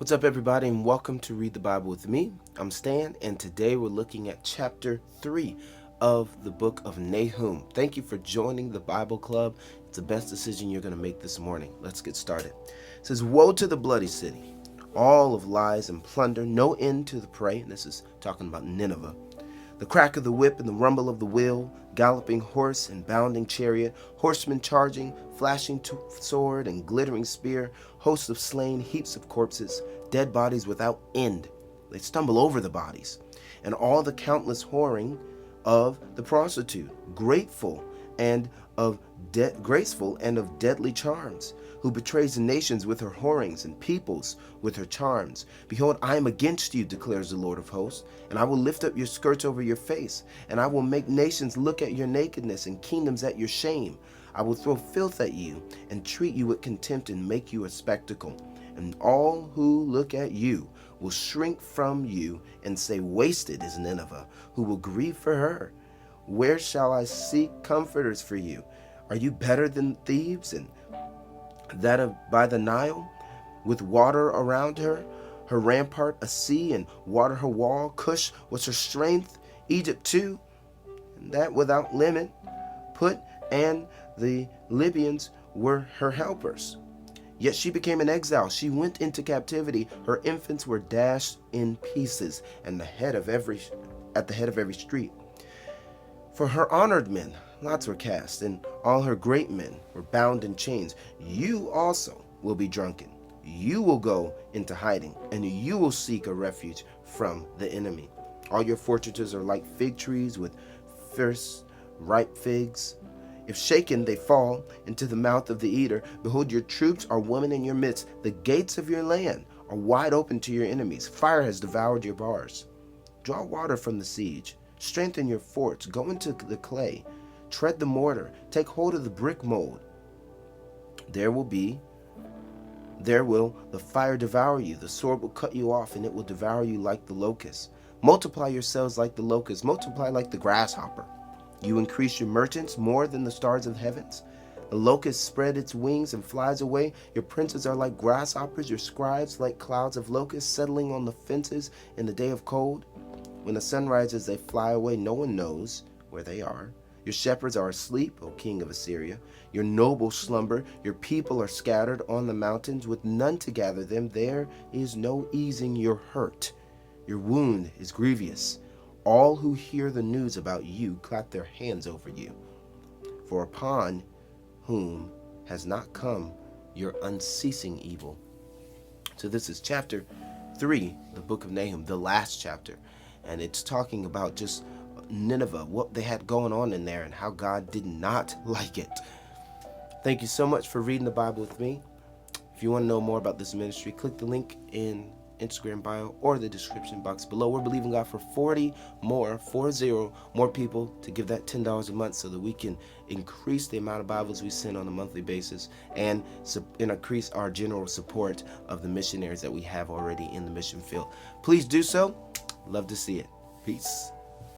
What's up, everybody, and welcome to Read the Bible with me. I'm Stan, and today we're looking at chapter 3 of the book of Nahum. Thank you for joining the Bible Club. It's the best decision you're going to make this morning. Let's get started. It says, "Woe to the bloody city, all of lies and plunder, no end to the prey." And this is talking about Nineveh. "The crack of the whip and the rumble of the wheel, galloping horse and bounding chariot, horsemen charging, flashing sword and glittering spear, hosts of slain, heaps of corpses, dead bodies without end. They stumble over the bodies. And all the countless whoring of the prostitute, graceful and of deadly charms, who betrays the nations with her whorings and peoples with her charms. Behold, I am against you, declares the Lord of hosts, and I will lift up your skirts over your face, and I will make nations look at your nakedness and kingdoms at your shame. I will throw filth at you and treat you with contempt and make you a spectacle. And all who look at you will shrink from you and say, wasted is Nineveh, who will grieve for her. Where shall I seek comforters for you? Are you better than Thebes and by the Nile, with water around her, her rampart a sea, and water her wall? Cush was her strength, Egypt too, and that without limit. And the Libyans were her helpers. Yet she became an exile. She went into captivity. Her infants were dashed in pieces, and at the head of every street. For her honored men, lots were cast, and all her great men were bound in chains. You also will be drunken. You will go into hiding, and you will seek a refuge from the enemy. All your fortresses are like fig trees with first ripe figs. If shaken, they fall into the mouth of the eater. Behold, your troops are women in your midst. The gates of your land are wide open to your enemies. Fire has devoured your bars. Draw water from the siege. Strengthen your forts. Go into the clay. Tread the mortar. Take hold of the brick mold. There will the fire devour you. The sword will cut you off, and it will devour you like the locust. Multiply yourselves like the locust. Multiply like the grasshopper. You increase your merchants more than the stars of heavens. The locust spread its wings and flies away. Your princes are like grasshoppers, your scribes like clouds of locusts settling on the fences in the day of cold. When the sun rises, they fly away. No one knows where they are. Your shepherds are asleep, O king of Assyria. Your nobles slumber. Your people are scattered on the mountains with none to gather them. There is no easing your hurt. Your wound is grievous. All who hear the news about you clap their hands over you. For upon whom has not come your unceasing evil." So this is chapter 3, the book of Nahum, the last chapter. And it's talking about just Nineveh, what they had going on in there, and how God did not like it. Thank you so much for reading the Bible with me. If you want to know more about this ministry, click the link in Instagram bio or the description box below. We're believing God for 40 more people to give that $10 a month so that we can increase the amount of Bibles we send on a monthly basis and increase our general support of the missionaries that we have already in the mission field. Please do so. Love to see it. Peace.